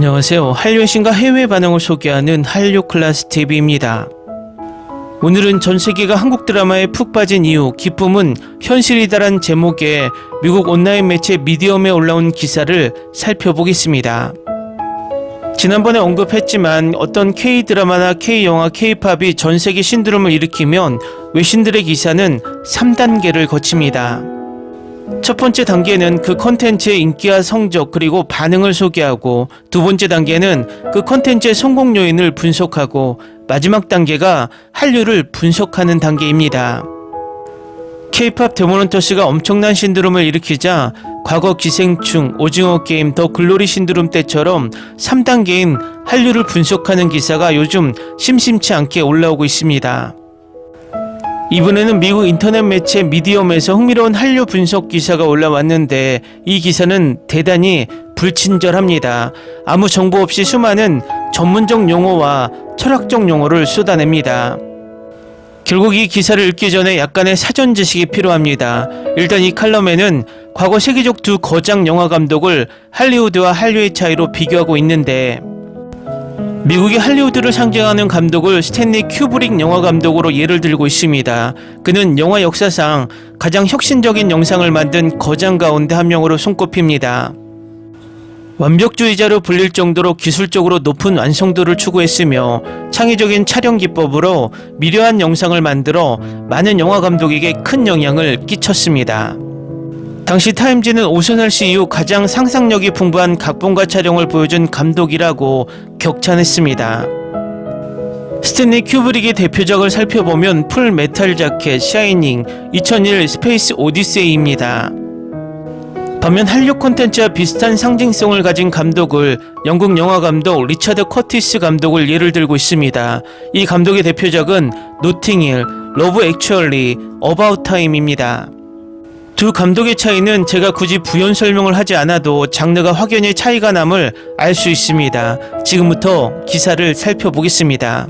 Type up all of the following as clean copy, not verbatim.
안녕하세요. 한류의 신과 해외 반응을 소개하는 한류 클래스 TV입니다. 오늘은 전 세계가 한국 드라마에 푹 빠진 이유, 기쁨은 현실이다란 제목의 미국 온라인 매체 미디엄에 올라온 기사를 살펴보겠습니다. 지난번에 언급했지만 어떤 K-드라마나 K-영화, K-팝이 전 세계 신드롬을 일으키면 외신들의 기사는 3단계를 거칩니다. 첫 번째 단계는 그 컨텐츠의 인기와 성적 그리고 반응을 소개하고, 두 번째 단계는 그 컨텐츠의 성공 요인을 분석하고, 마지막 단계가 한류를 분석하는 단계입니다. K-팝 데모넌터스가 엄청난 신드롬을 일으키자 과거 기생충, 오징어 게임, 더 글로리 신드롬 때처럼 3단계인 한류를 분석하는 기사가 요즘 심심치 않게 올라오고 있습니다. 이번에는 미국 인터넷 매체 미디엄에서 흥미로운 한류 분석 기사가 올라왔는데, 이 기사는 대단히 불친절합니다. 아무 정보 없이 수많은 전문적 용어와 철학적 용어를 쏟아냅니다. 결국 이 기사를 읽기 전에 약간의 사전 지식이 필요합니다. 일단 이 칼럼에는 과거 세계적 두 거장 영화 감독을 할리우드와 한류의 차이로 비교하고 있는데, 미국의 할리우드를 상징하는 감독을 스탠리 큐브릭 영화 감독으로 예를 들고 있습니다. 그는 영화 역사상 가장 혁신적인 영상을 만든 거장 가운데 한 명으로 손꼽힙니다. 완벽주의자로 불릴 정도로 기술적으로 높은 완성도를 추구했으며 창의적인 촬영 기법으로 미려한 영상을 만들어 많은 영화 감독에게 큰 영향을 끼쳤습니다. 당시 타임지는 오선할시 이후 가장 상상력이 풍부한 각본과 촬영을 보여준 감독이라고 격찬했습니다. 스탠리 큐브릭의 대표작을 살펴보면 풀 메탈 자켓, 샤이닝, 2001 스페이스 오디세이입니다. 반면 한류 콘텐츠와 비슷한 상징성을 가진 감독을 영국 영화 감독 리차드 커티스 감독을 예를 들고 있습니다. 이 감독의 대표작은 노팅힐, 러브 액츄얼리, 어바웃 타임입니다. 두 감독의 차이는 제가 굳이 부연 설명을 하지 않아도 장르가 확연히 차이가 남을 알 수 있습니다. 지금부터 기사를 살펴보겠습니다.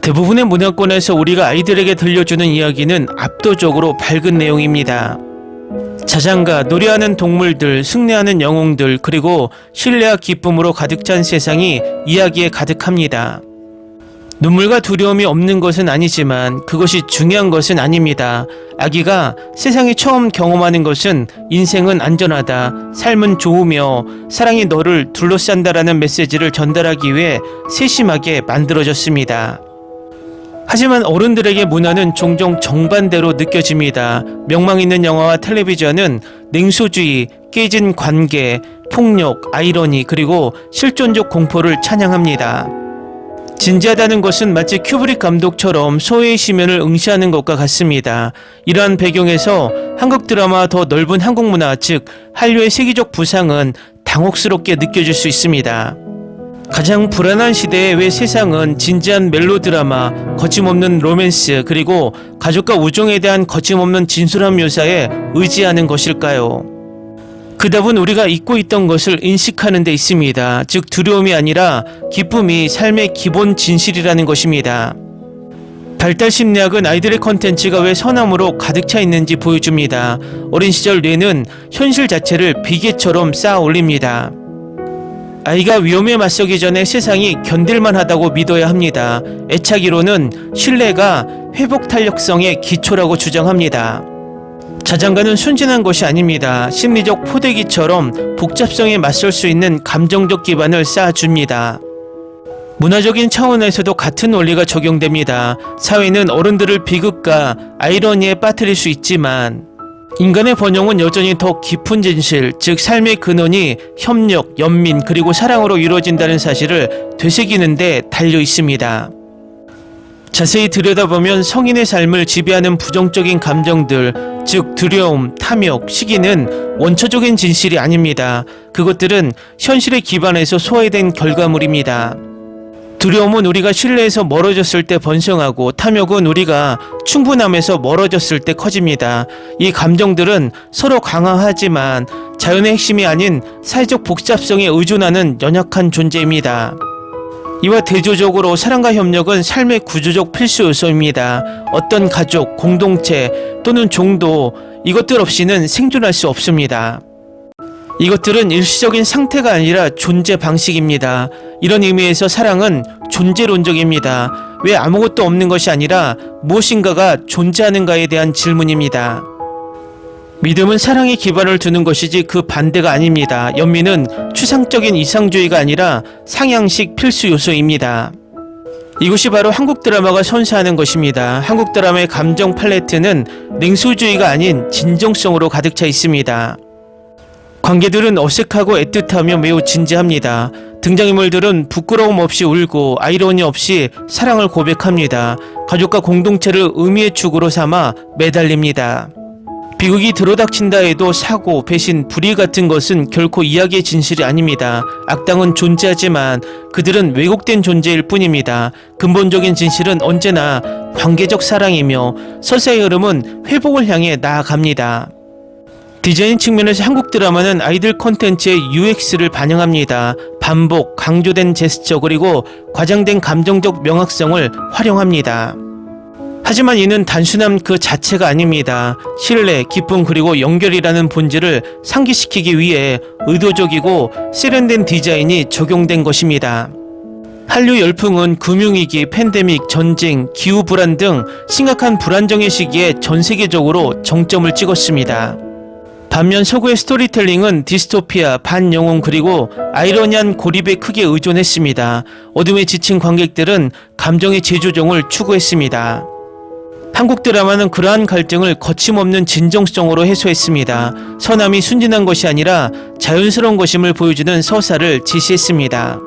대부분의 문화권에서 우리가 아이들에게 들려주는 이야기는 압도적으로 밝은 내용입니다. 자장가, 노래하는 동물들, 승리하는 영웅들, 그리고 신뢰와 기쁨으로 가득 찬 세상이 이야기에 가득합니다. 눈물과 두려움이 없는 것은 아니지만 그것이 중요한 것은 아닙니다. 아기가 세상에 처음 경험하는 것은 인생은 안전하다, 삶은 좋으며 사랑이 너를 둘러싼다라는 메시지를 전달하기 위해 세심하게 만들어졌습니다. 하지만 어른들에게 문화는 종종 정반대로 느껴집니다. 명망 있는 영화와 텔레비전은 냉소주의, 깨진 관계, 폭력, 아이러니, 그리고 실존적 공포를 찬양합니다. 진지하다는 것은 마치 큐브릭 감독처럼 소외의 심연을 응시하는 것과 같습니다. 이러한 배경에서 한국 드라마와 더 넓은 한국 문화, 즉 한류의 세계적 부상은 당혹스럽게 느껴질 수 있습니다. 가장 불안한 시대에 왜 세상은 진지한 멜로드라마, 거침없는 로맨스, 그리고 가족과 우정에 대한 거침없는 진솔한 묘사에 의지하는 것일까요? 그 답은 우리가 잊고 있던 것을 인식하는 데 있습니다. 즉 두려움이 아니라 기쁨이 삶의 기본 진실이라는 것입니다. 발달 심리학은 아이들의 컨텐츠가 왜 선함으로 가득 차 있는지 보여줍니다. 어린 시절 뇌는 현실 자체를 비계처럼 쌓아 올립니다. 아이가 위험에 맞서기 전에 세상이 견딜만 하다고 믿어야 합니다. 애착이론은 신뢰가 회복 탄력성의 기초라고 주장합니다. 자장가는 순진한 것이 아닙니다. 심리적 포대기처럼 복잡성에 맞설 수 있는 감정적 기반을 쌓아줍니다. 문화적인 차원에서도 같은 원리가 적용됩니다. 사회는 어른들을 비극과 아이러니에 빠뜨릴 수 있지만 인간의 번영은 여전히 더 깊은 진실, 즉 삶의 근원이 협력, 연민, 그리고 사랑으로 이루어진다는 사실을 되새기는 데 달려 있습니다. 자세히 들여다보면 성인의 삶을 지배하는 부정적인 감정들, 즉 두려움, 탐욕, 시기는 원초적인 진실이 아닙니다. 그것들은 현실의 기반에서 소외된 결과물입니다. 두려움은 우리가 신뢰에서 멀어졌을 때 번성하고, 탐욕은 우리가 충분함에서 멀어졌을 때 커집니다. 이 감정들은 서로 강화하지만 자연의 핵심이 아닌 사회적 복잡성에 의존하는 연약한 존재입니다. 이와 대조적으로 사랑과 협력은 삶의 구조적 필수 요소입니다. 어떤 가족, 공동체 또는 종도, 이것들 없이는 생존할 수 없습니다. 이것들은 일시적인 상태가 아니라 존재 방식입니다. 이런 의미에서 사랑은 존재론적입니다. 왜 아무것도 없는 것이 아니라 무엇인가가 존재하는가에 대한 질문입니다. 믿음은 사랑에 기반을 두는 것이지 그 반대가 아닙니다. 연민은 추상적인 이상주의가 아니라 상향식 필수 요소입니다. 이것이 바로 한국 드라마가 선사하는 것입니다. 한국 드라마의 감정 팔레트는 냉소주의가 아닌 진정성으로 가득 차 있습니다. 관계들은 어색하고 애틋하며 매우 진지합니다. 등장인물들은 부끄러움 없이 울고 아이러니 없이 사랑을 고백합니다. 가족과 공동체를 의미의 축으로 삼아 매달립니다. 비극이 들어닥친다 해도 사고, 배신, 불의 같은 것은 결코 이야기의 진실이 아닙니다. 악당은 존재하지만 그들은 왜곡된 존재일 뿐입니다. 근본적인 진실은 언제나 관계적 사랑이며 서사의 흐름은 회복을 향해 나아갑니다. 디자인 측면에서 한국 드라마는 아이들 콘텐츠의 UX를 반영합니다. 반복, 강조된 제스처 그리고 과장된 감정적 명확성을 활용합니다. 하지만 이는 단순함 그 자체가 아닙니다. 신뢰, 기쁨 그리고 연결이라는 본질을 상기시키기 위해 의도적이고 세련된 디자인이 적용된 것입니다. 한류 열풍은 금융위기, 팬데믹, 전쟁, 기후불안 등 심각한 불안정의 시기에 전 세계적으로 정점을 찍었습니다. 반면 서구의 스토리텔링은 디스토피아, 반영웅 그리고 아이러니한 고립에 크게 의존했습니다. 어둠에 지친 관객들은 감정의 재조정을 추구했습니다. 한국 드라마는 그러한 갈등을 거침없는 진정성으로 해소했습니다. 선함이 순진한 것이 아니라 자연스러운 것임을 보여주는 서사를 제시했습니다.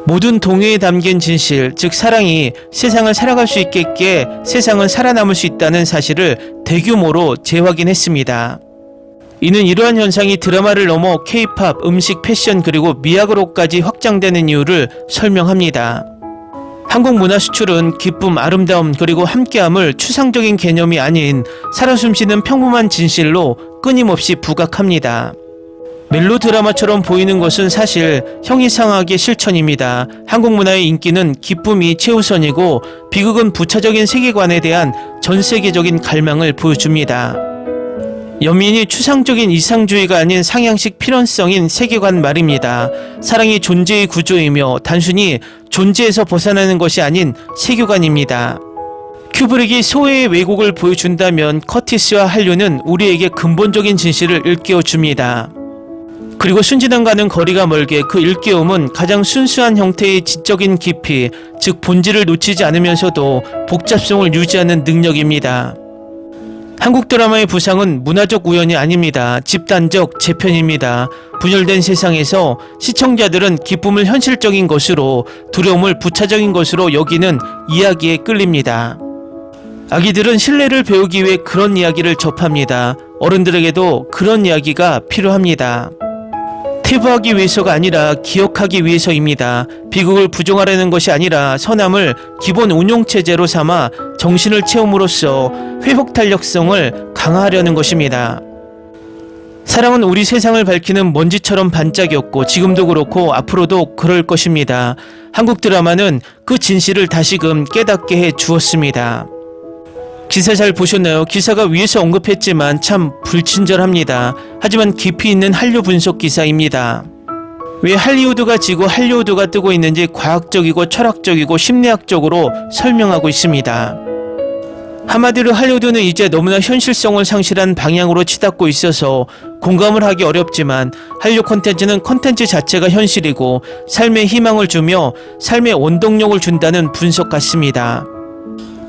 모든 동요에 담긴 진실, 즉 사랑이 세상을 살아갈 수 있게 세상은 살아남을 수 있다는 사실을 대규모로 재확인했습니다. 이는 이러한 현상이 드라마를 넘어 K-팝, 음식, 패션 그리고 미학으로까지 확장되는 이유를 설명합니다. 한국 문화 수출은 기쁨, 아름다움 그리고 함께함을 추상적인 개념이 아닌 살아 숨쉬는 평범한 진실로 끊임없이 부각합니다. 멜로 드라마처럼 보이는 것은 사실 형이상학의 실천입니다. 한국 문화의 인기는 기쁨이 최우선이고 비극은 부차적인 세계관에 대한 전 세계적인 갈망을 보여줍니다. 연민이 추상적인 이상주의가 아닌 상향식 필연성인 세계관 말입니다. 사랑이 존재의 구조이며 단순히 존재에서 벗어나는 것이 아닌 세계관입니다. 큐브릭이 소해의 왜곡을 보여준다면 커티스와 한류는 우리에게 근본적인 진실을 일깨워줍니다. 그리고 순진함과는 거리가 멀게 그 일깨움은 가장 순수한 형태의 지적인 깊이, 즉 본질을 놓치지 않으면서도 복잡성을 유지하는 능력입니다. 한국 드라마의 부상은 문화적 우연이 아닙니다. 집단적 재편입니다. 분열된 세상에서 시청자들은 기쁨을 현실적인 것으로, 두려움을 부차적인 것으로 여기는 이야기에 끌립니다. 아기들은 신뢰를 배우기 위해 그런 이야기를 접합니다. 어른들에게도 그런 이야기가 필요합니다. 태부하기 위해서가 아니라 기억하기 위해서입니다. 비극을 부정하려는 것이 아니라 선함을 기본 운용체제로 삼아 정신을 채움으로써 회복 탄력성을 강화하려는 것입니다. 사랑은 우리 세상을 밝히는 먼지처럼 반짝였고 지금도 그렇고 앞으로도 그럴 것입니다. 한국 드라마는 그 진실을 다시금 깨닫게 해 주었습니다. 기사 잘 보셨나요? 기사가 위에서 언급했지만 참 불친절합니다. 하지만 깊이 있는 한류 분석 기사입니다. 왜 할리우드가 지고 할리우드가 뜨고 있는지 과학적이고 철학적이고 심리학적으로 설명하고 있습니다. 한마디로 할리우드는 이제 너무나 현실성을 상실한 방향으로 치닫고 있어서 공감을 하기 어렵지만 한류 콘텐츠는 콘텐츠 자체가 현실이고 삶의 희망을 주며 삶의 원동력을 준다는 분석 같습니다.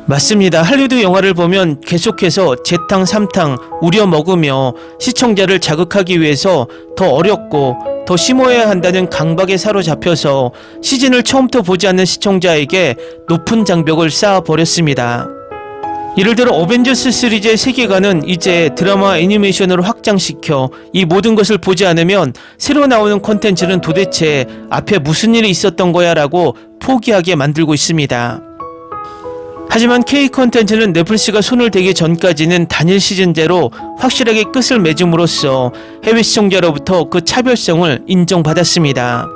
맞습니다. 할리우드 영화를 보면 계속해서 재탕 삼탕 우려먹으며 시청자를 자극하기 위해서 더 어렵고 더 심오해야 한다는 강박에 사로잡혀서 시즌을 처음부터 보지 않는 시청자에게 높은 장벽을 쌓아버렸습니다. 예를 들어 어벤져스 시리즈의 세계관은 이제 드라마 애니메이션으로 확장시켜 이 모든 것을 보지 않으면 새로 나오는 콘텐츠는 도대체 앞에 무슨 일이 있었던 거야 라고 포기하게 만들고 있습니다. 하지만 K 콘텐츠는 넷플릭스가 손을 대기 전까지는 단일 시즌제로 확실하게 끝을 맺음으로써 해외 시청자로부터 그 차별성을 인정받았습니다.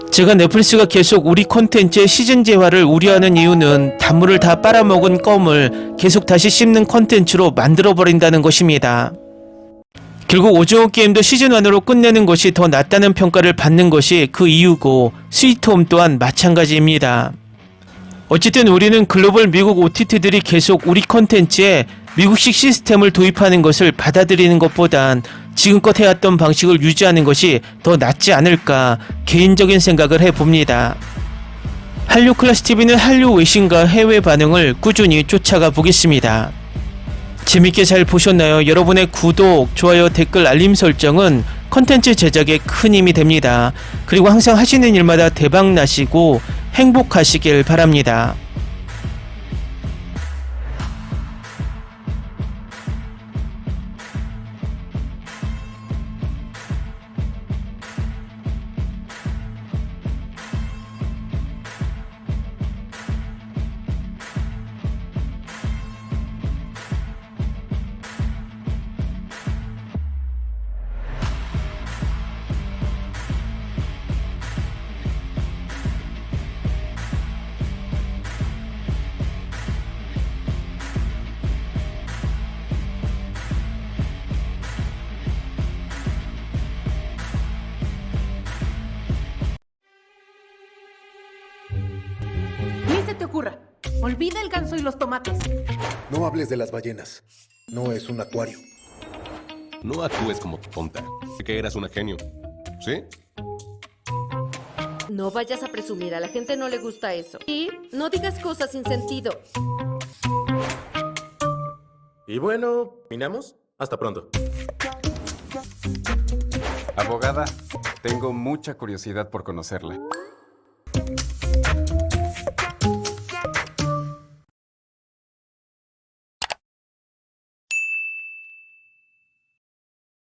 제가 넷플릭스가 계속 우리 콘텐츠의 시즌제화를 우려하는 이유는 단물을 다 빨아먹은 껌을 계속 다시 씹는 콘텐츠로 만들어버린다는 것입니다. 결국 오징어 게임도 시즌1으로 끝내는 것이 더 낫다는 평가를 받는 것이 그 이유고 스위트홈 또한 마찬가지입니다. 어쨌든 우리는 글로벌 미국 OTT들이 계속 우리 컨텐츠에 미국식 시스템을 도입하는 것을 받아들이는 것보단 지금껏 해왔던 방식을 유지하는 것이 더 낫지 않을까 개인적인 생각을 해봅니다. 한류 클래스 TV는 한류 외신과 해외 반응을 꾸준히 쫓아가 보겠습니다. 재밌게 잘 보셨나요? 여러분의 구독, 좋아요, 댓글, 알림 설정은 컨텐츠 제작에 큰 힘이 됩니다. 그리고 항상 하시는 일마다 대박 나시고 행복하시길 바랍니다. Ni se te ocurra. Olvida el ganso y los tomates. No hables de las ballenas. No es un acuario. No actúes como tonta. Que eras una genio. ¿Sí? No vayas a presumir, a la gente no le gusta eso. Y no digas cosas sin sentido. Y bueno, ¿terminamos? Hasta pronto. Abogada, tengo mucha curiosidad por conocerla.